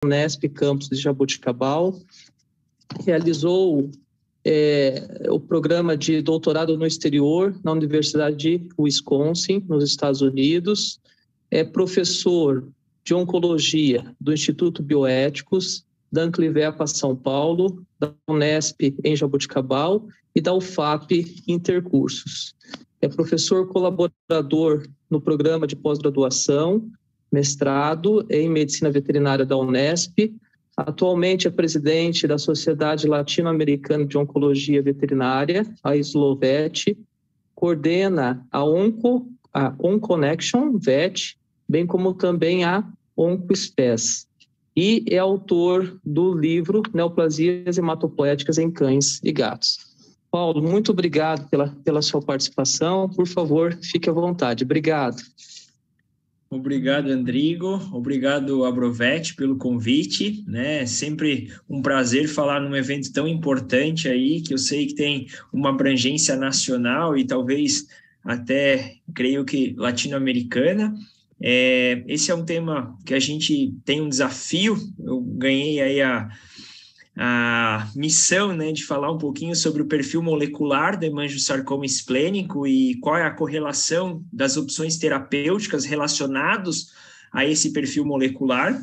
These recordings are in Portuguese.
Unesp, campus de Jaboticabal, realizou o programa de doutorado no exterior na Universidade de Wisconsin, nos Estados Unidos, é professor de oncologia do Instituto Bioéticos, da Anclivepa São Paulo, da Unesp em Jaboticabal e da UFAP Intercursos. É professor colaborador no programa de pós-graduação, mestrado em Medicina Veterinária da Unesp. Atualmente é presidente da Sociedade Latino-Americana de Oncologia Veterinária, a SLOVET, coordena a OnConnection VET, bem como também a OncoSpes, e é autor do livro Neoplasias Hematopoéticas em Cães e Gatos. Paulo, muito obrigado pela sua participação. Por favor, fique à vontade. Obrigado. Obrigado, Andrigo. Obrigado, Abrovet, pelo convite, né? Sempre um prazer falar num evento tão importante aí, que eu sei que tem uma abrangência nacional e talvez até, creio que, latino-americana. Esse é um tema que a gente tem um desafio. Eu ganhei aí a missão, né, de falar um pouquinho sobre o perfil molecular do hemangiosarcoma esplênico e qual é a correlação das opções terapêuticas relacionadas a esse perfil molecular.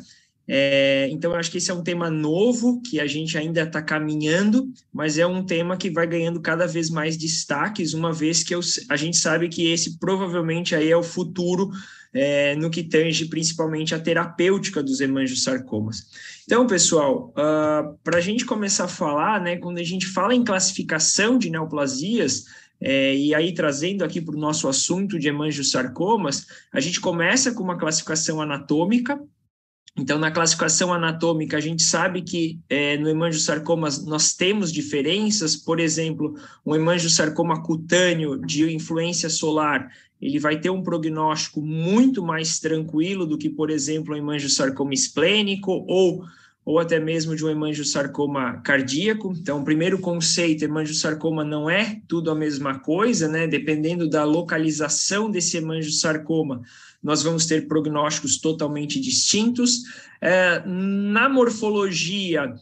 Então, eu acho que esse é um tema novo, que a gente ainda está caminhando, mas é um tema que vai ganhando cada vez mais destaques, uma vez que a gente sabe que esse provavelmente aí é o futuro no que tange principalmente a terapêutica dos hemangiosarcomas. Então, pessoal, para a gente começar a falar, né, quando a gente fala em classificação de neoplasias, e aí trazendo aqui para o nosso assunto de hemangiosarcomas, a gente começa com uma classificação anatômica. Então, na classificação anatômica, a gente sabe que no hemangiosarcoma nós temos diferenças. Por exemplo, um hemangiosarcoma cutâneo de influência solar, ele vai ter um prognóstico muito mais tranquilo do que, por exemplo, um hemangiosarcoma esplênico ou até mesmo de um hemangiosarcoma cardíaco. Então, o primeiro conceito, hemangiosarcoma não é tudo a mesma coisa, né? Dependendo da localização desse hemangiosarcoma, nós vamos ter prognósticos totalmente distintos. Na morfologia,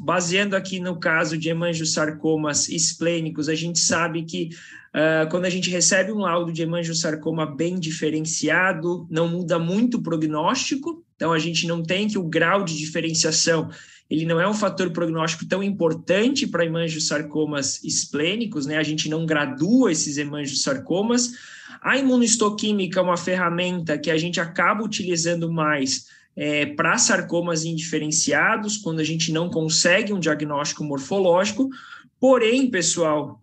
baseando aqui no caso de hemangiosarcomas esplênicos, a gente sabe que quando a gente recebe um laudo de hemangiosarcoma bem diferenciado, não muda muito o prognóstico, então a gente não tem que o grau de diferenciação, ele não é um fator prognóstico tão importante para hemangiosarcomas esplênicos, né? A gente não gradua esses hemangiosarcomas. A imunohistoquímica é uma ferramenta que a gente acaba utilizando mais para sarcomas indiferenciados, quando a gente não consegue um diagnóstico morfológico. Porém, pessoal,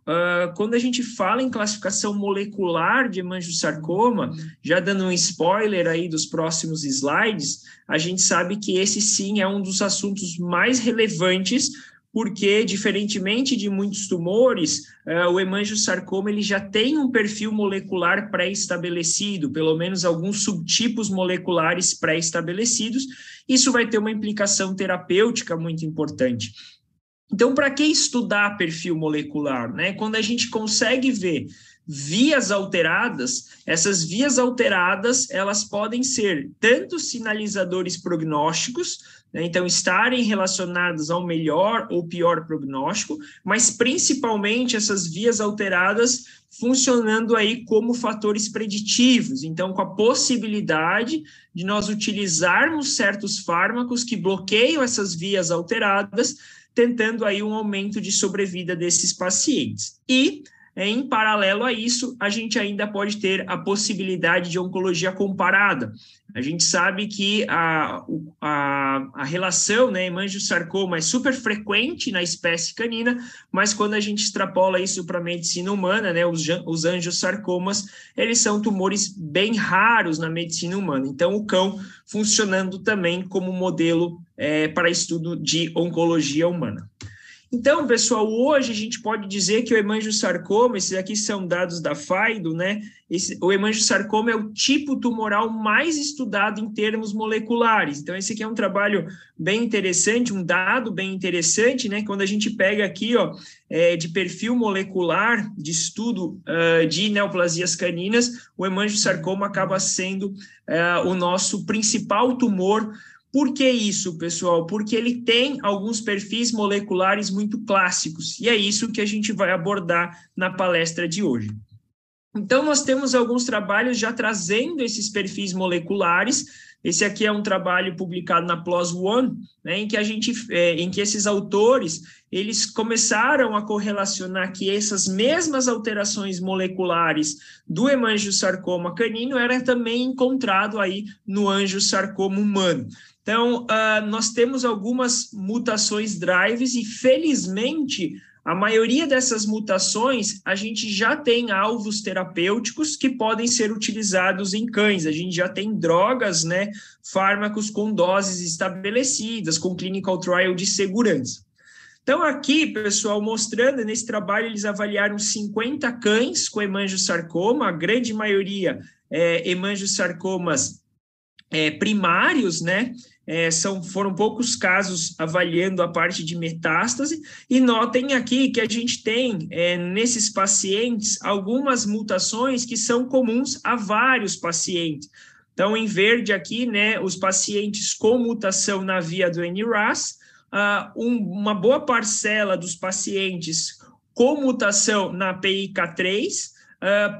quando a gente fala em classificação molecular de hemangiosarcoma, já dando um spoiler aí dos próximos slides, a gente sabe que esse sim é um dos assuntos mais relevantes, porque, diferentemente de muitos tumores, o hemangiosarcoma ele já tem um perfil molecular pré-estabelecido, pelo menos alguns subtipos moleculares pré-estabelecidos. Isso vai ter uma implicação terapêutica muito importante. Então, para que estudar perfil molecular, né? Quando a gente consegue ver vias alteradas, essas vias alteradas, elas podem ser tanto sinalizadores prognósticos, né? Então, estarem relacionadas ao melhor ou pior prognóstico, mas principalmente essas vias alteradas funcionando aí como fatores preditivos, então com a possibilidade de nós utilizarmos certos fármacos que bloqueiam essas vias alteradas, tentando aí um aumento de sobrevida desses pacientes. E, em paralelo a isso, a gente ainda pode ter a possibilidade de oncologia comparada. A gente sabe que a relação, né, hemangiosarcoma é super frequente na espécie canina, mas quando a gente extrapola isso para a medicina humana, né, os angiosarcomas, eles são tumores bem raros na medicina humana. Então, o cão funcionando também como modelo para estudo de oncologia humana. Então, pessoal, hoje a gente pode dizer que o hemangiosarcoma, esses aqui são dados da FAIDO, né? O hemangiosarcoma é o tipo tumoral mais estudado em termos moleculares. Então, esse aqui é um trabalho bem interessante, um dado bem interessante, né? Quando a gente pega aqui, ó, de perfil molecular de estudo de neoplasias caninas, o hemangiosarcoma acaba sendo o nosso principal tumor Por que isso, pessoal? Porque ele tem alguns perfis moleculares muito clássicos, e é isso que a gente vai abordar na palestra de hoje. Então, nós temos alguns trabalhos já trazendo esses perfis moleculares. Esse aqui é um trabalho publicado na PLOS One, né, em que esses autores eles começaram a correlacionar que essas mesmas alterações moleculares do hemangiosarcoma canino era também encontrado aí no angiosarcoma humano. Então, nós temos algumas mutações drives e, felizmente, a maioria dessas mutações, a gente já tem alvos terapêuticos que podem ser utilizados em cães. A gente já tem drogas, né, fármacos com doses estabelecidas, com clinical trial de segurança. Então, aqui, pessoal, mostrando, nesse trabalho, eles avaliaram 50 cães com hemangiosarcoma, a grande maioria hemangiosarcomas primários, né? Foram poucos casos avaliando a parte de metástase, e notem aqui que a gente tem, nesses pacientes, algumas mutações que são comuns a vários pacientes. Então, em verde aqui, né, os pacientes com mutação na via do NRAS, uma boa parcela dos pacientes com mutação na PIK3,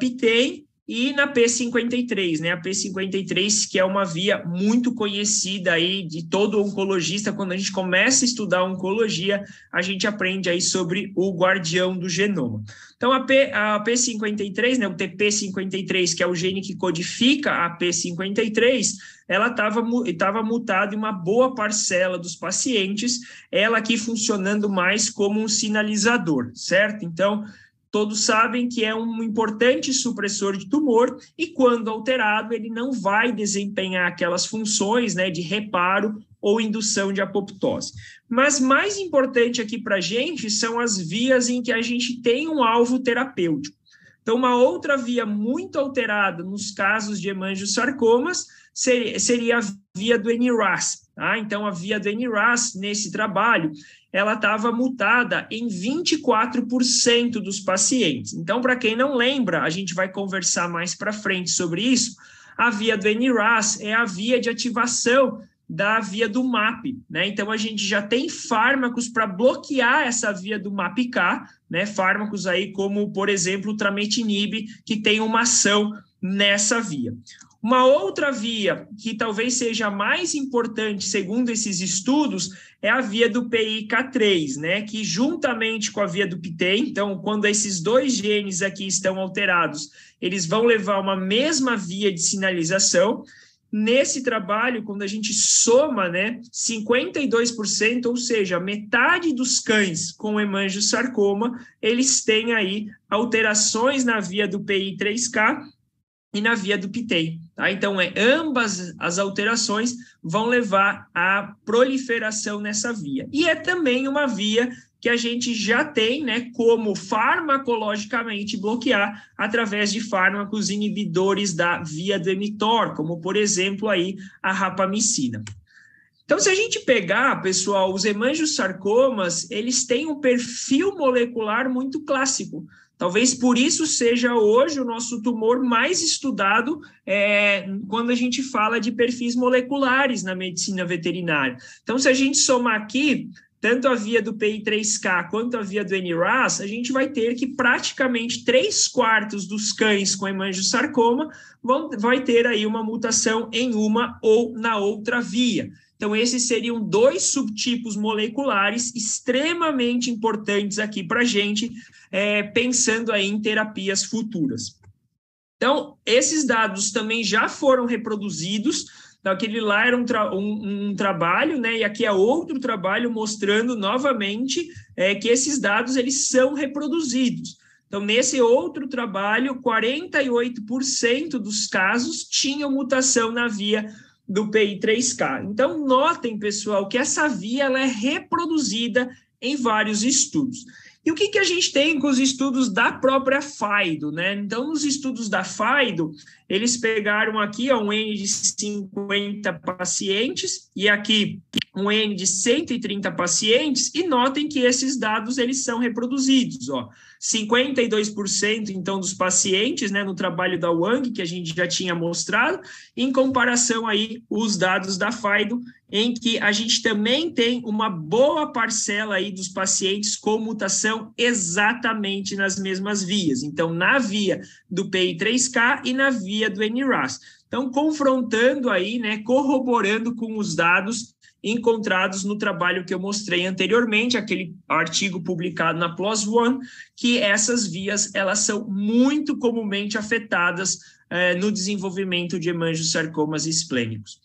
PTEN, e na P53, né? A P53, que é uma via muito conhecida aí de todo oncologista. Quando a gente começa a estudar oncologia, a gente aprende aí sobre o guardião do genoma. Então, a P53, né, o TP53, que é o gene que codifica a P53, ela estava mutada em uma boa parcela dos pacientes, ela aqui funcionando mais como um sinalizador, certo? Então, todos sabem que é um importante supressor de tumor e, quando alterado, ele não vai desempenhar aquelas funções, né, de reparo ou indução de apoptose. Mas mais importante aqui para a gente são as vias em que a gente tem um alvo terapêutico. Então, uma outra via muito alterada nos casos de hemangiosarcomas seria a via do NRAS. Tá? Então, a via do NRAS, nesse trabalho, ela estava mutada em 24% dos pacientes. Então, para quem não lembra, a gente vai conversar mais para frente sobre isso, a via do NRAS é a via de ativação da via do MAP, né? Então, a gente já tem fármacos para bloquear essa via do MAPK, né? Fármacos aí como, por exemplo, o trametinib, que tem uma ação nessa via. Uma outra via que talvez seja mais importante, segundo esses estudos, é a via do PIK3, né? Que juntamente com a via do PTEN, então, quando esses dois genes aqui estão alterados, eles vão levar uma mesma via de sinalização. Nesse trabalho, quando a gente soma, né, 52%, ou seja, metade dos cães com hemangiosarcoma, eles têm aí alterações na via do PI3K e na via do PTEN. Tá? Então, ambas as alterações vão levar à proliferação nessa via. E é também uma via que a gente já tem, né, como farmacologicamente bloquear através de fármacos inibidores da via do mTOR, como, por exemplo, aí a rapamicina. Então, se a gente pegar, pessoal, os hemangiosarcomas, eles têm um perfil molecular muito clássico. Talvez por isso seja hoje o nosso tumor mais estudado quando a gente fala de perfis moleculares na medicina veterinária. Então, se a gente somar aqui, tanto a via do PI3K quanto a via do NRAS, a gente vai ter que praticamente 3/4 dos cães com hemangiosarcoma vai ter aí uma mutação em uma ou na outra via. Então, esses seriam 2 subtipos moleculares extremamente importantes aqui para a gente, pensando aí em terapias futuras. Então, esses dados também já foram reproduzidos. Então, aquele lá era um trabalho, né? E aqui é outro trabalho mostrando novamente que esses dados eles são reproduzidos. Então, nesse outro trabalho, 48% dos casos tinham mutação na via do PI3K. Então, notem, pessoal, que essa via ela é reproduzida em vários estudos. E o que a gente tem com os estudos da própria FIDO, né? Então, nos estudos da FIDO, eles pegaram aqui um N de 50 pacientes, e aqui um N de 130 pacientes, e notem que esses dados eles são reproduzidos, ó. 52%, então, dos pacientes, né, no trabalho da Wang, que a gente já tinha mostrado, em comparação aí os dados da FIDO, em que a gente também tem uma boa parcela aí dos pacientes com mutação exatamente nas mesmas vias. Então, na via do PI3K e na via do NRAS. Então, confrontando aí, né, corroborando com os dados encontrados no trabalho que eu mostrei anteriormente, aquele artigo publicado na PLOS ONE, que essas vias, elas são muito comumente afetadas no desenvolvimento de hemangiosarcomas esplênicos.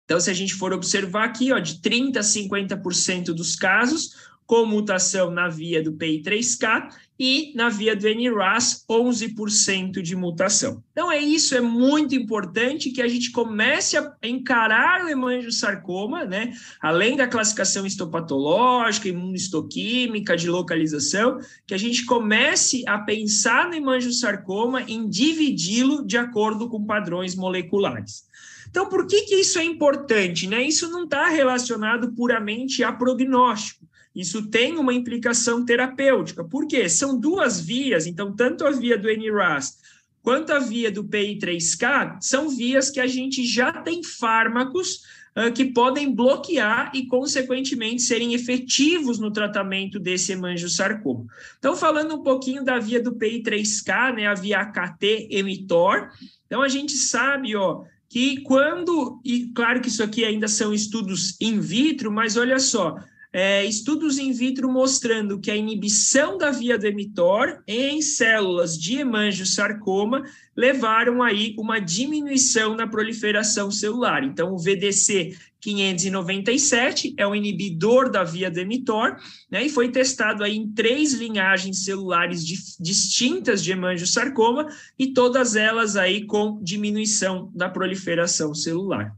Então, se a gente for observar aqui, ó, de 30% a 50% dos casos, com mutação na via do PI3K e na via do NRAS, 11% de mutação. Então, é muito importante que a gente comece a encarar o hemangiosarcoma, né? Além da classificação histopatológica, imunohistoquímica, de localização, que a gente comece a pensar no hemangiosarcoma em dividi-lo de acordo com padrões moleculares. Então, por que isso é importante, né? Isso não está relacionado puramente a prognóstico. Isso tem uma implicação terapêutica. Por quê? São duas vias, então, tanto a via do NRAS quanto a via do PI3K são vias que a gente já tem fármacos que podem bloquear e, consequentemente, serem efetivos no tratamento desse hemangiosarcoma. Então, falando um pouquinho da via do PI3K, né, a via AKT-mTOR, então a gente sabe, ó, que e claro que isso aqui ainda são estudos in vitro, mas olha só, estudos in vitro mostrando que a inibição da via do mTOR em células de hemangiosarcoma levaram aí uma diminuição na proliferação celular. Então, o VDC 597 é um inibidor da via do mTOR, né, e foi testado aí em 3 linhagens celulares distintas de hemangiosarcoma e todas elas aí com diminuição da proliferação celular.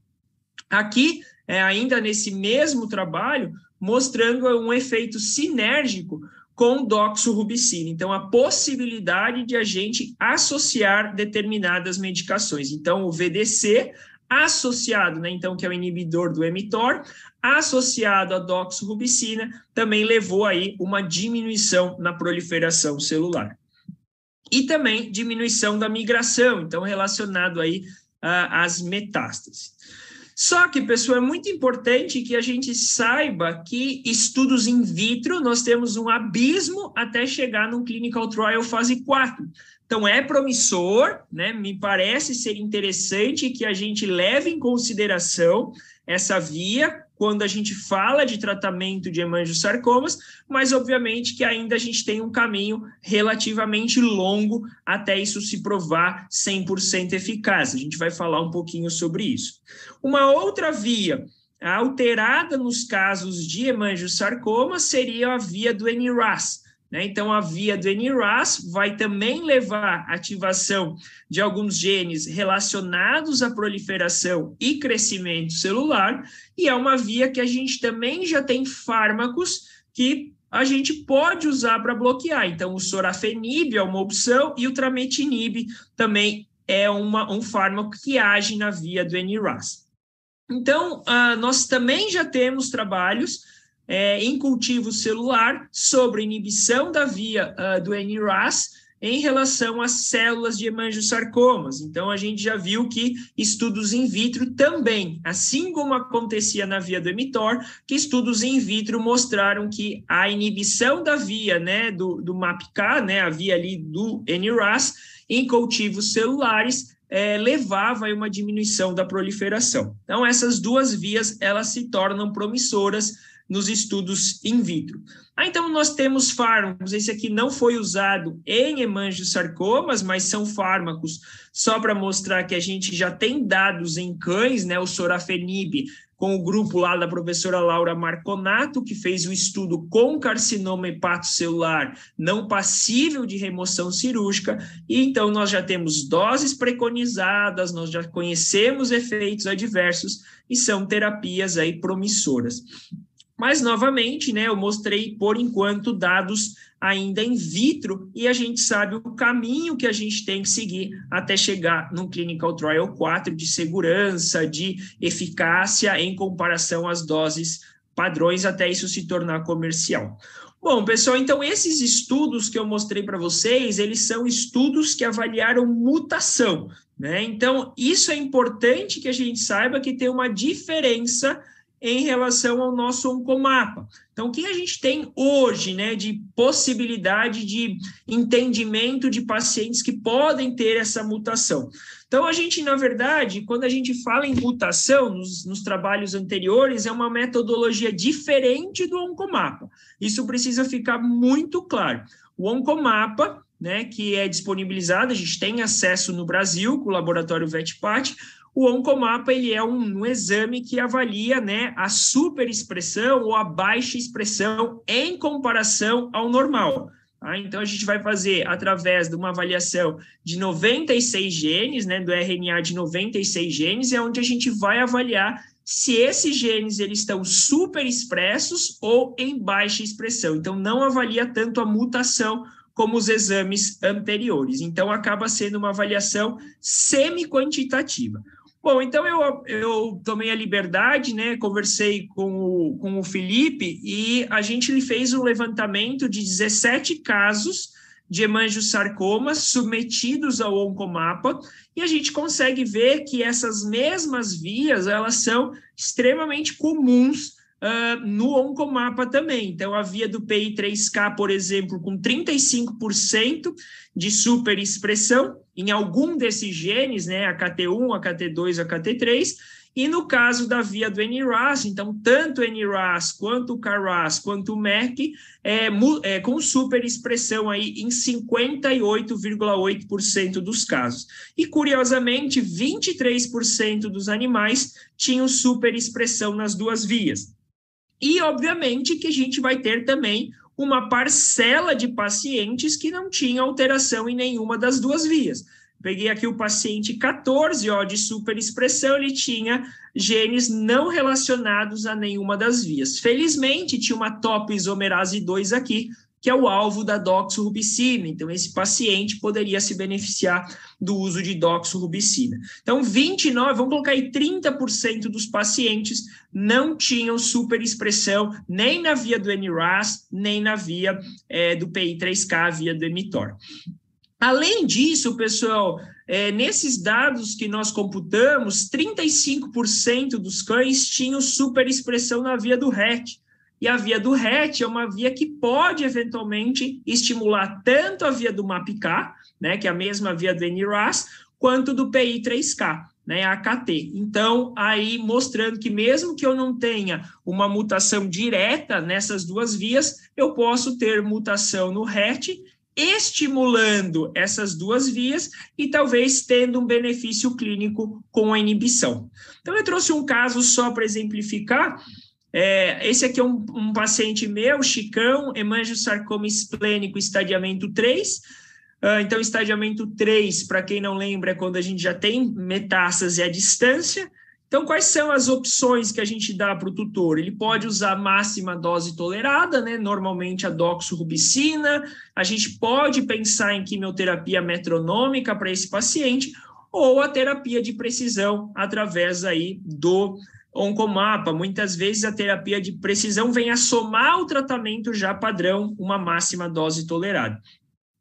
Aqui, ainda nesse mesmo trabalho, mostrando um efeito sinérgico com doxorubicina. Então, a possibilidade de a gente associar determinadas medicações. Então, o VDC associado, né, então, que é o inibidor do mTOR, associado à doxorubicina, também levou aí uma diminuição na proliferação celular. E também diminuição da migração, então, relacionado aí às metástases. Só que, pessoal, é muito importante que a gente saiba que estudos in vitro, nós temos um abismo até chegar no clinical trial fase 4. Então, é promissor, né? Me parece ser interessante que a gente leve em consideração essa via quando a gente fala de tratamento de hemangiosarcomas, mas, obviamente, que ainda a gente tem um caminho relativamente longo até isso se provar 100% eficaz. A gente vai falar um pouquinho sobre isso. Uma outra via alterada nos casos de hemangiosarcoma seria a via do NRAS. Então, a via do NRAS vai também levar à ativação de alguns genes relacionados à proliferação e crescimento celular, e é uma via que a gente também já tem fármacos que a gente pode usar para bloquear. Então, o sorafenib é uma opção e o trametinib também é um fármaco que age na via do NRAS. Então, nós também já temos trabalhos em cultivo celular sobre inibição da via do NRAS em relação às células de hemangiosarcomas. Então, a gente já viu que estudos in vitro também, assim como acontecia na via do mTOR, que estudos in vitro mostraram que a inibição da via, né, do MAPK, né, a via ali do NRAS, em cultivos celulares, levava a uma diminuição da proliferação. Então, essas duas vias, elas se tornam promissoras nos estudos in vitro. Então, nós temos fármacos, esse aqui não foi usado em hemangiosarcomas, mas são fármacos só para mostrar que a gente já tem dados em cães, né, o sorafenib, com o grupo lá da professora Laura Marconato, que fez o estudo com carcinoma hepatocelular não passível de remoção cirúrgica, e então nós já temos doses preconizadas, nós já conhecemos efeitos adversos, e são terapias aí promissoras. Mas, novamente, né, eu mostrei, por enquanto, dados ainda in vitro, e a gente sabe o caminho que a gente tem que seguir até chegar num Clinical Trial 4 de segurança, de eficácia em comparação às doses padrões, até isso se tornar comercial. Bom, pessoal, então esses estudos que eu mostrei para vocês, eles são estudos que avaliaram mutação, né? Então, isso é importante que a gente saiba que tem uma diferença em relação ao nosso Oncomapa. Então, o que a gente tem hoje, né, de possibilidade de entendimento de pacientes que podem ter essa mutação? Então, a gente, na verdade, quando a gente fala em mutação, nos trabalhos anteriores, é uma metodologia diferente do Oncomapa. Isso precisa ficar muito claro. O Oncomapa, né, que é disponibilizado, a gente tem acesso no Brasil, com o laboratório VetPat. O Oncomapa, ele é um exame que avalia, né, a superexpressão ou a baixa expressão em comparação ao normal. Tá? Então, a gente vai fazer através de uma avaliação de 96 genes, né, do RNA de 96 genes, é onde a gente vai avaliar se esses genes eles estão superexpressos ou em baixa expressão. Então, não avalia tanto a mutação como os exames anteriores. Então, acaba sendo uma avaliação semi-quantitativa. Bom, então eu tomei a liberdade, né, conversei com o Felipe e a gente fez um levantamento de 17 casos de hemangiosarcomas submetidos ao Oncomapa e a gente consegue ver que essas mesmas vias, elas são extremamente comuns no Oncomapa também. Então, a via do PI3K, por exemplo, com 35% de superexpressão em algum desses genes, né, a KT1, a KT2, a KT3, e no caso da via do NRAS, então, tanto o NRAS, quanto o KRAS, quanto o MEK, com superexpressão aí em 58,8% dos casos. E, curiosamente, 23% dos animais tinham superexpressão nas duas vias. E, obviamente, que a gente vai ter também uma parcela de pacientes que não tinha alteração em nenhuma das duas vias. Peguei aqui o paciente 14, ó, de superexpressão, ele tinha genes não relacionados a nenhuma das vias. Felizmente, tinha uma topoisomerase 2 aqui, que é o alvo da doxorubicina. Então, esse paciente poderia se beneficiar do uso de doxorubicina. Então, 29, vamos colocar aí 30% dos pacientes não tinham superexpressão nem na via do NRAS, nem na via do PI3K, a via do mTOR. Além disso, pessoal, nesses dados que nós computamos, 35% dos cães tinham superexpressão na via do RET. E a via do RET é uma via que pode, eventualmente, estimular tanto a via do MAPK, né, que é a mesma via do NRAS, quanto do PI3K, né, a KT. Então, aí mostrando que mesmo que eu não tenha uma mutação direta nessas duas vias, eu posso ter mutação no RET, estimulando essas duas vias e talvez tendo um benefício clínico com a inibição. Então, eu trouxe um caso só para exemplificar. Esse aqui é um paciente meu, Chicão, hemangiosarcoma esplênico, estadiamento 3. Então, estadiamento 3, para quem não lembra, é quando a gente já tem metástase à distância. Então, quais são as opções que a gente dá para o tutor? Ele pode usar a máxima dose tolerada, né? Normalmente a doxorubicina. A gente pode pensar em quimioterapia metronômica para esse paciente, ou a terapia de precisão através aí do Oncomapa. Muitas vezes a terapia de precisão vem a somar o tratamento já padrão, uma máxima dose tolerada.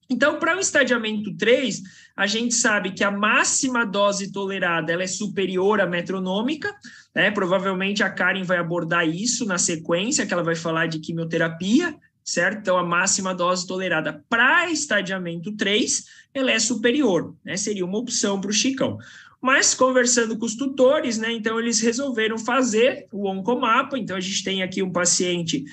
Então, para o estadiamento 3, a gente sabe que a máxima dose tolerada ela é superior à metronômica, né? Provavelmente a Karen vai abordar isso na sequência, que ela vai falar de quimioterapia, certo? Então, a máxima dose tolerada para estadiamento 3, ela é superior, né? Seria uma opção para o Chicão. Mas, conversando com os tutores, né, então eles resolveram fazer o Oncomapa. Então, a gente tem aqui um paciente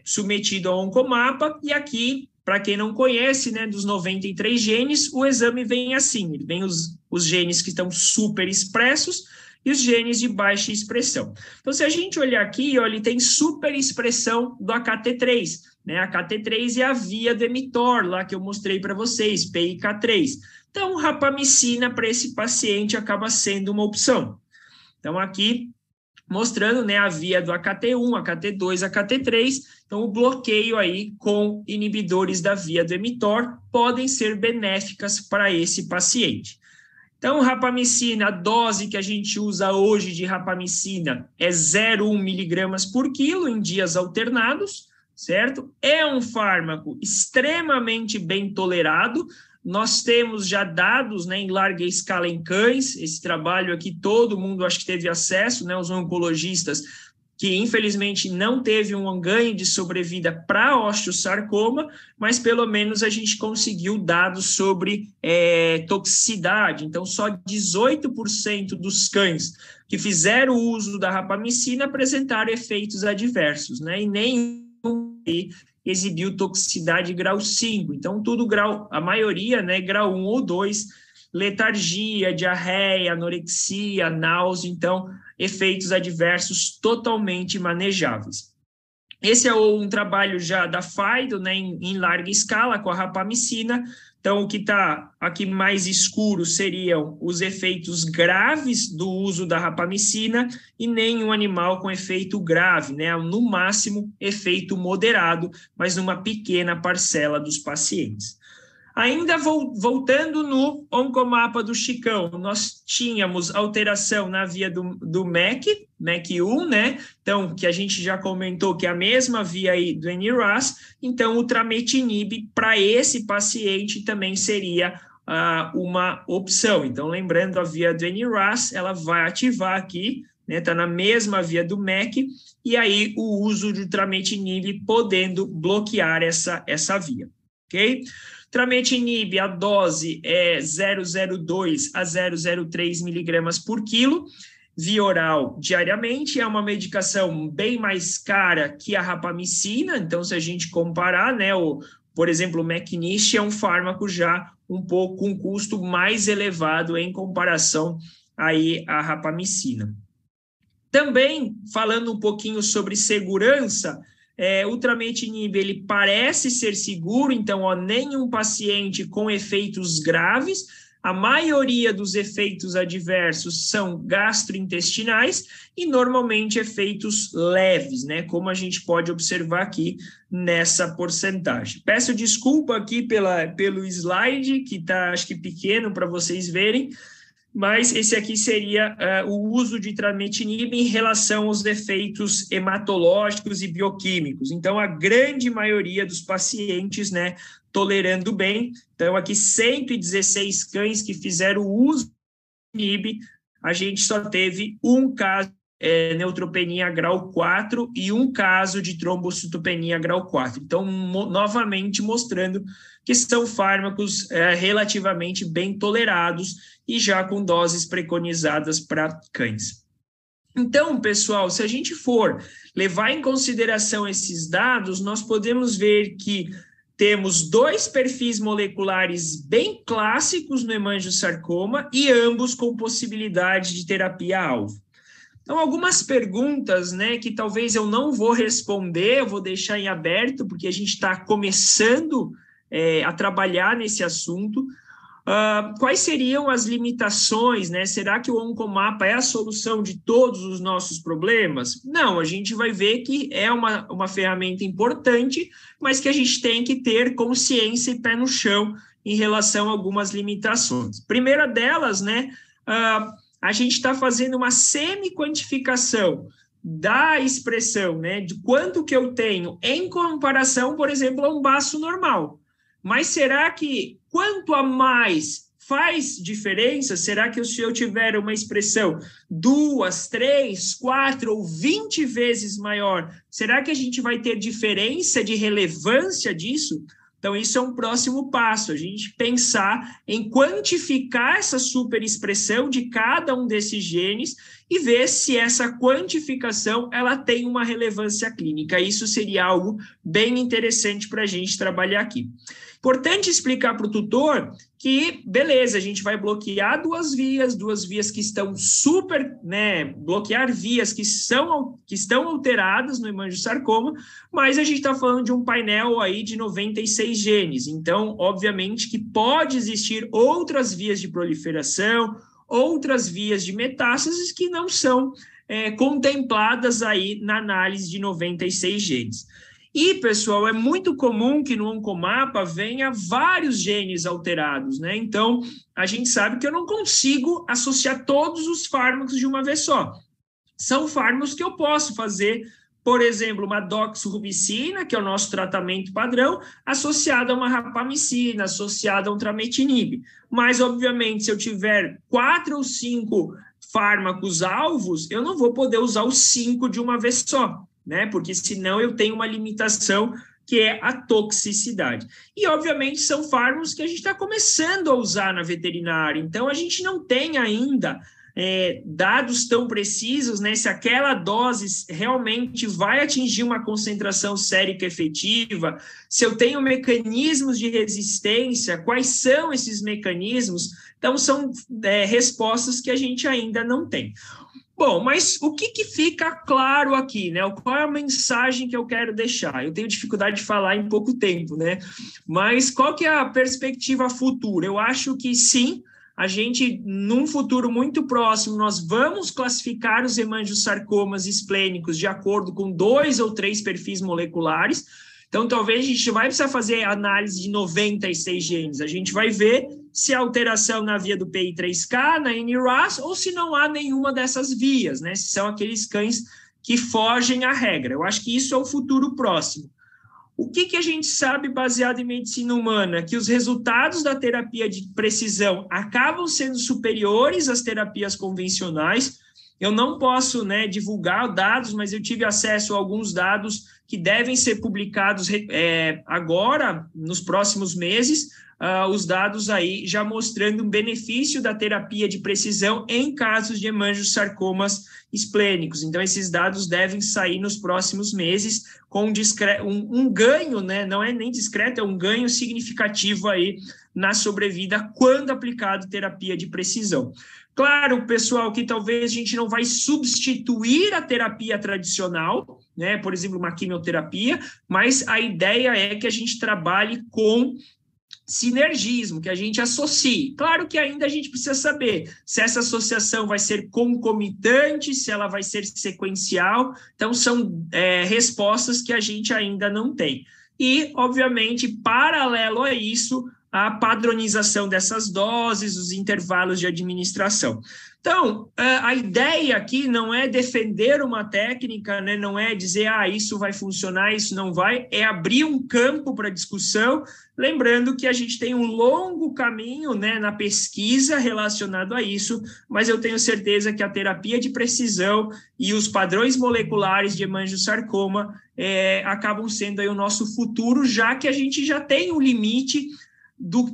submetido ao Oncomapa, e aqui, para quem não conhece, né, dos 93 genes, o exame vem assim, vem os genes que estão super expressos e os genes de baixa expressão. Então, se a gente olhar aqui, ó, ele tem super expressão do AKT3, né? A AKT3 é a via do mTOR, lá que eu mostrei para vocês, PIK3. Então, rapamicina para esse paciente acaba sendo uma opção. Então, aqui mostrando, né, a via do AKT1, AKT2, AKT3. Então, o bloqueio aí com inibidores da via do mTOR podem ser benéficas para esse paciente. Então, rapamicina, a dose que a gente usa hoje de rapamicina é 0,1 miligramas por quilo em dias alternados, certo? É um fármaco extremamente bem tolerado. Nós temos já dados, né, em larga escala em cães. Esse trabalho aqui todo mundo acho que teve acesso, né, os oncologistas, que infelizmente não teve um ganho de sobrevida para osteosarcoma, mas pelo menos a gente conseguiu dados sobre toxicidade. Então, só 18% dos cães que fizeram o uso da rapamicina apresentaram efeitos adversos, né? E nenhum exibiu toxicidade grau 5. Então, tudo grau, a maioria, né, grau 1 ou 2, letargia, diarreia, anorexia, náusea. Então, efeitos adversos totalmente manejáveis. Esse é um trabalho já da Pfizer, né, em larga escala, com a rapamicina. Então, o que está aqui mais escuro seriam os efeitos graves do uso da rapamicina e nenhum animal com efeito grave, né, no máximo, efeito moderado, mas numa pequena parcela dos pacientes. Ainda voltando no oncomapa do Chicão, nós tínhamos alteração na via do MEC1, né? Então, que a gente já comentou que é a mesma via aí do NRAS, então o trametinib para esse paciente também seria uma opção. Então, lembrando, a via do NRAS, ela vai ativar aqui, né? Está na mesma via do MEC, e aí o uso do trametinib podendo bloquear essa via, ok? Trametinib, a dose é 0,02 a 0,03 miligramas por quilo, via oral diariamente. É uma medicação bem mais cara que a rapamicina, então se a gente comparar, né, por exemplo, o Mekinist é um fármaco já um pouco com custo mais elevado em comparação aí à rapamicina. Também, falando um pouquinho sobre segurança, o trametinib, ele parece ser seguro, então, nenhum paciente com efeitos graves. A maioria dos efeitos adversos são gastrointestinais e, normalmente, efeitos leves, né? Como a gente pode observar aqui nessa porcentagem. Peço desculpa aqui pelo slide, que está, acho que, pequeno para vocês verem, mas esse aqui seria o uso de trametinib em relação aos efeitos hematológicos e bioquímicos. Então, a grande maioria dos pacientes, né, tolerando bem. Então, aqui 116 cães que fizeram o uso de trametinib, a gente só teve um caso de neutropenia grau 4 e um caso de trombocitopenia grau 4. Então, novamente mostrando que são fármacos relativamente bem tolerados e já com doses preconizadas para cães. Então, pessoal, se a gente for levar em consideração esses dados, nós podemos ver que temos dois perfis moleculares bem clássicos no hemangiosarcoma e ambos com possibilidade de terapia-alvo. Então, algumas perguntas, né, que talvez eu não vou responder, eu vou deixar em aberto, porque a gente está começando a trabalhar nesse assunto. Quais seriam as limitações, né? Será que o Oncomapa é a solução de todos os nossos problemas? Não, a gente vai ver que é uma ferramenta importante, mas que a gente tem que ter consciência e pé no chão em relação a algumas limitações. Primeira delas, né, a gente está fazendo uma semi-quantificação da expressão, né, de quanto que eu tenho em comparação, por exemplo, a um baço normal. Mas será que quanto a mais faz diferença? Será que se eu tiver uma expressão 2, 3, 4 ou 20 vezes maior, será que a gente vai ter diferença de relevância disso? Então, isso é um próximo passo, a gente pensar em quantificar essa superexpressão de cada um desses genes e ver se essa quantificação ela tem uma relevância clínica. Isso seria algo bem interessante para a gente trabalhar aqui. Importante explicar para o tutor que, beleza, a gente vai bloquear duas vias que estão bloquear vias que estão alteradas no hemangiosarcoma, mas a gente está falando de um painel aí de 96 genes. Então, obviamente que pode existir outras vias de proliferação, outras vias de metástases que não são contempladas aí na análise de 96 genes. E, pessoal, é muito comum que no Oncomapa venha vários genes alterados, né? Então, a gente sabe que eu não consigo associar todos os fármacos de uma vez só. São fármacos que eu posso fazer, por exemplo, uma doxorubicina, que é o nosso tratamento padrão, associada a uma rapamicina, associada a um trametinib. Mas, obviamente, se eu tiver 4 ou 5 fármacos alvos, eu não vou poder usar os 5 de uma vez só, né? Porque senão eu tenho uma limitação que é a toxicidade. E, obviamente, são fármacos que a gente está começando a usar na veterinária, então a gente não tem ainda dados tão precisos, né, se aquela dose realmente vai atingir uma concentração sérica efetiva, se eu tenho mecanismos de resistência, quais são esses mecanismos. Então, são respostas que a gente ainda não tem. Bom, mas o que fica claro aqui, né? Qual é a mensagem que eu quero deixar? Eu tenho dificuldade de falar em pouco tempo, né? Mas qual que é a perspectiva futura? Eu acho que sim, a gente, num futuro muito próximo, nós vamos classificar os hemangiosarcomas esplênicos de acordo com 2 ou 3 perfis moleculares. Então, talvez a gente vai precisar fazer análise de 96 genes. A gente vai ver se há alteração na via do PI3K, na NRAS, ou se não há nenhuma dessas vias, né? Se são aqueles cães que fogem à regra. Eu acho que isso é o futuro próximo. O que a gente sabe baseado em medicina humana? Que os resultados da terapia de precisão acabam sendo superiores às terapias convencionais. Eu não posso, né, divulgar dados, mas eu tive acesso a alguns dados que devem ser publicados agora, nos próximos meses, os dados aí já mostrando um benefício da terapia de precisão em casos de hemangiosarcomas esplênicos. Então, esses dados devem sair nos próximos meses com um ganho, né? Não é nem discreto, é um ganho significativo aí na sobrevida quando aplicado terapia de precisão. Claro, pessoal, que talvez a gente não vai substituir a terapia tradicional, né? Por exemplo, uma quimioterapia, mas a ideia é que a gente trabalhe com sinergismo, que a gente associe. Claro que ainda a gente precisa saber se essa associação vai ser concomitante, se ela vai ser sequencial. Então, são respostas que a gente ainda não tem. E, obviamente, paralelo a isso, a padronização dessas doses, os intervalos de administração. Então, a ideia aqui não é defender uma técnica, né? Não é dizer, isso vai funcionar, isso não vai, é abrir um campo para discussão, lembrando que a gente tem um longo caminho, né, na pesquisa relacionado a isso, mas eu tenho certeza que a terapia de precisão e os padrões moleculares de hemangiosarcoma acabam sendo aí o nosso futuro, já que a gente já tem um limite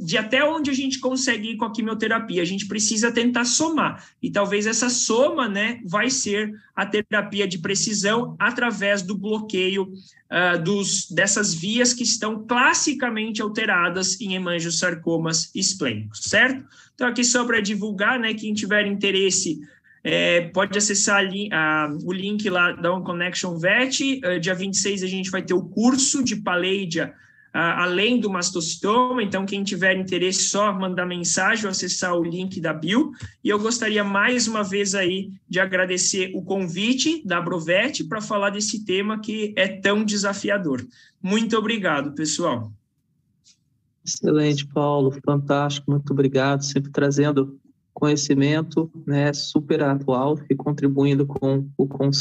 de até onde a gente consegue ir com a quimioterapia. A gente precisa tentar somar, e talvez essa soma, né, vai ser a terapia de precisão através do bloqueio dessas vias que estão classicamente alteradas em hemangiosarcomas esplênicos, certo? Então, aqui só para divulgar, né, quem tiver interesse, pode acessar o link lá da OnConnection Vet. Dia 26 a gente vai ter o curso de Paledia, além do mastocitoma. Então, quem tiver interesse, só mandar mensagem ou acessar o link da bio. E eu gostaria mais uma vez aí de agradecer o convite da Agrovet para falar desse tema que é tão desafiador. Muito obrigado, pessoal. Excelente, Paulo, fantástico, muito obrigado, sempre trazendo conhecimento, né, super atual e contribuindo com o conceito